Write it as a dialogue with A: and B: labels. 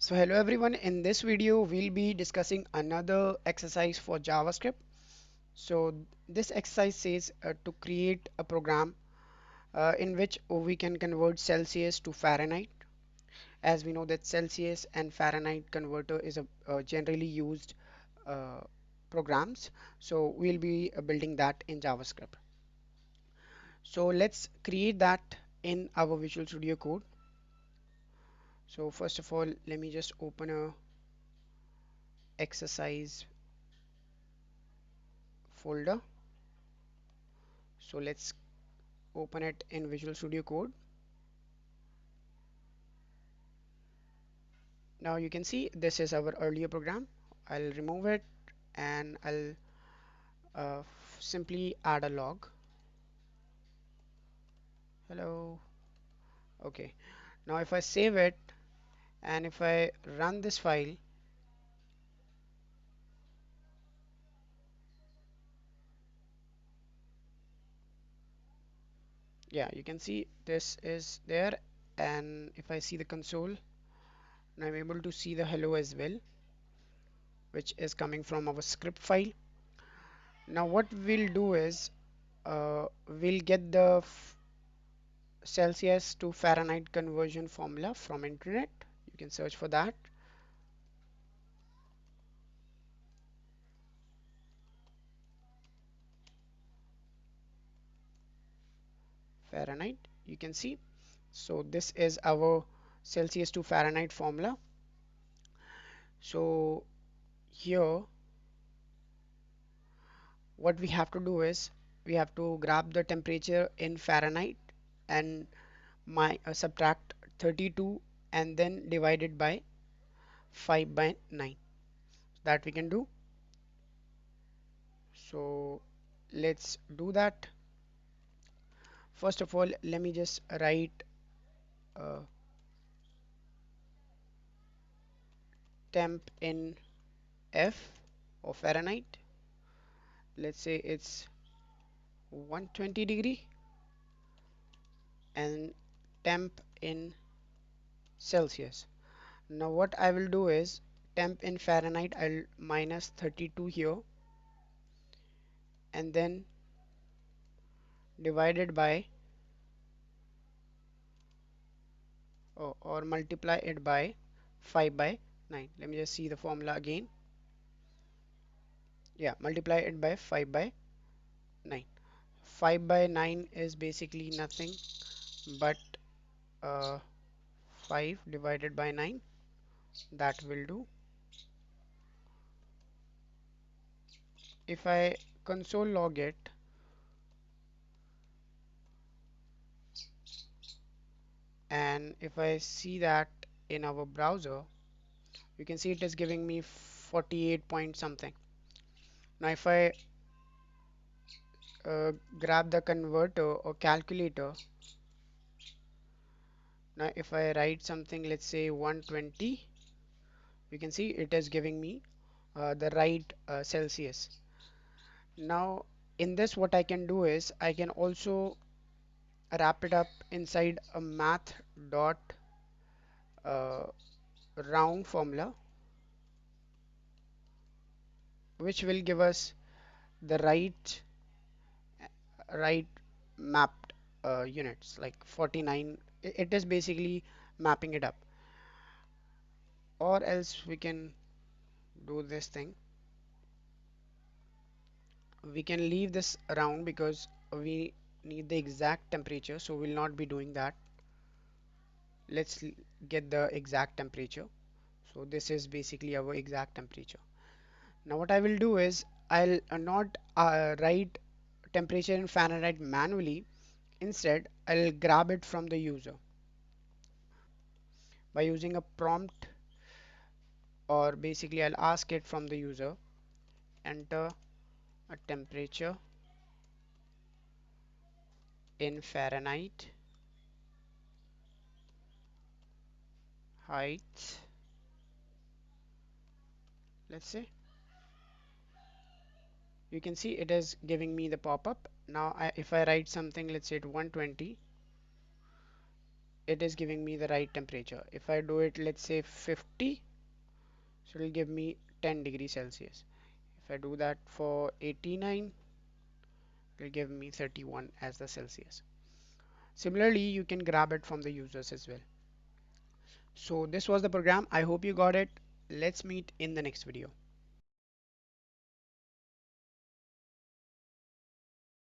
A: So hello everyone, in this video we'll be discussing another exercise for JavaScript. So this exercise says to create a program in which we can convert Celsius to Fahrenheit. As we know that Celsius and Fahrenheit converter is a generally used uh, programs. So we'll be building that in JavaScript. So let's create that in our Visual Studio Code. So first of all, let me just open a exercise folder. So let's open it in Visual Studio Code. Now you can see this is our earlier program. I'll remove it and I'll simply add a log. Hello. Okay. Now if I save it and if I run this file, yeah, you can see this is there. And if I see the console, I'm able to see the hello as well, which is coming from our script file. Now what we'll do is we'll get the Celsius to Fahrenheit conversion formula from internet. You can search for that. Fahrenheit, you can see. So this is our Celsius to Fahrenheit formula. So here what we have to do is we have to grab the temperature in Fahrenheit and subtract 32 and then divide it by 5 by 9. That we can do. So let's do that. First of all, let me just write uh, temp in F or Fahrenheit. Let's say it's 120 degree, and temp in Celsius. Now what I will do is temp in Fahrenheit I'll minus 32 here and then divided by or multiply it by 5 by 9. Let me just see the formula again. Yeah, multiply it by 5 by 9. 5 by 9 is basically nothing but uh, 5 divided by 9. That will do. If I console log it, and if I see that in our browser, you can see it is giving me 48 point something. Now if I grab the converter or calculator, now if I write something, let's say 120, you can see it is giving me the right Celsius. Now in this what I can do is I can also wrap it up inside a math dot uh, round formula, which will give us the right mapped units like 49. It is basically mapping it up, or else we can do this thing. We can leave this around because we need the exact temperature, so we'll not be doing that. Let's get the exact temperature. So this is basically our exact temperature. Now what I will do is I'll not write temperature in Fahrenheit manually. Instead I'll grab it from the user by using a prompt, or basically I'll ask it from the user, enter a temperature in Fahrenheit, height, let's say. You can see it is giving me the pop-up. Now if I write something, let's say at 120, it is giving me the right temperature. If I do it, let's say 50, so it will give me 10 degrees Celsius. If I do that for 89, it will give me 31 as the Celsius. Similarly, you can grab it from the users as well. So this was the program. I hope you got it. Let's meet in the next video.